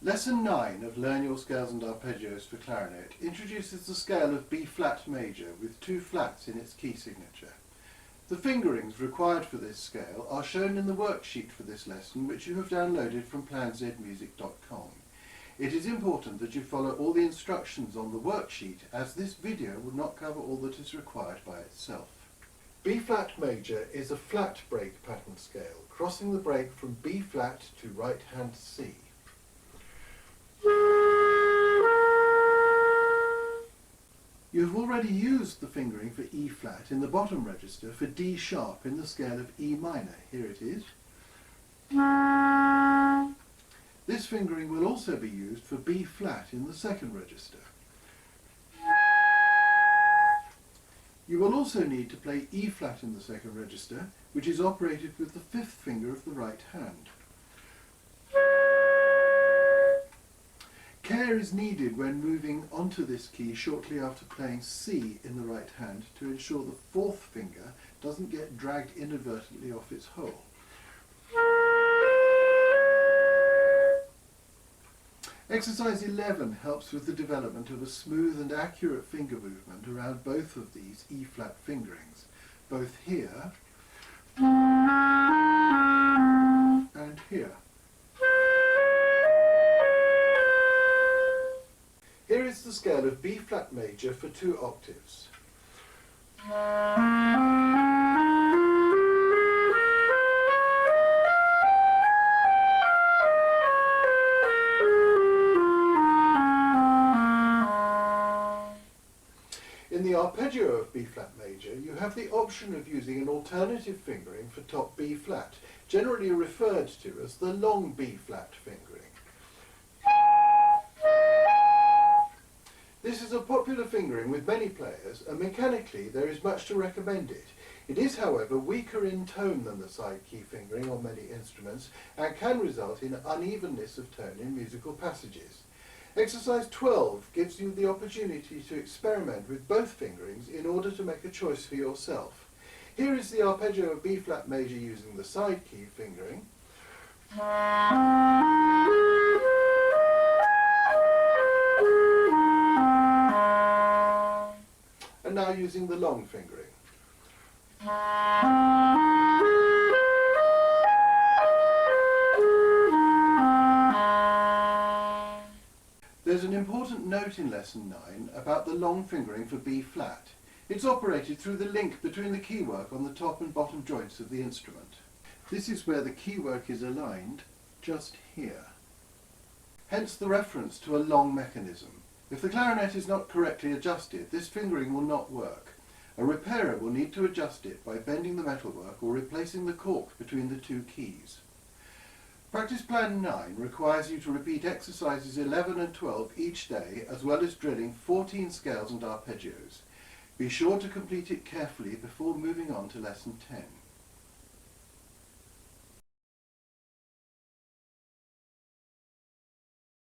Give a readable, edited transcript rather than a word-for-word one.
Lesson 9 of Learn Your Scales and Arpeggios for Clarinet introduces the scale of B-flat major with 2 flats in its key signature. The fingerings required for this scale are shown in the worksheet for this lesson, which you have downloaded from planzmusic.com. It is important that you follow all the instructions on the worksheet, as this video will not cover all that is required by itself. B-flat major is a flat break pattern scale, crossing the break from B-flat to right hand C. You have already used the fingering for E-flat in the bottom register for D sharp in the scale of E minor. Here it is. This fingering will also be used for B-flat in the second register. You will also need to play E-flat in the second register, which is operated with the 5th finger of the right hand. Care is needed when moving onto this key shortly after playing C in the right hand to ensure the 4th finger doesn't get dragged inadvertently off its hole. Exercise 11 helps with the development of a smooth and accurate finger movement around both of these E-flat fingerings, both here and here. Here is the scale of B-flat major for 2 octaves. In the arpeggio of B-flat major, you have the option of using an alternative fingering for top B-flat, generally referred to as the long B-flat fingering. This is a popular fingering with many players, and mechanically there is much to recommend it. It is, however, weaker in tone than the side key fingering on many instruments and can result in unevenness of tone in musical passages. Exercise 12 gives you the opportunity to experiment with both fingerings in order to make a choice for yourself. Here is the arpeggio of B-flat major using the side key fingering. And now using the long fingering. There's an important note in Lesson 9 about the long fingering for B-flat. It's operated through the link between the keywork on the top and bottom joints of the instrument. This is where the keywork is aligned, just here. Hence the reference to a long mechanism. If the clarinet is not correctly adjusted, this fingering will not work. A repairer will need to adjust it by bending the metalwork or replacing the cork between the 2 keys. Practice Plan 9 requires you to repeat exercises 11 and 12 each day, as well as drilling 14 scales and arpeggios. Be sure to complete it carefully before moving on to Lesson 10.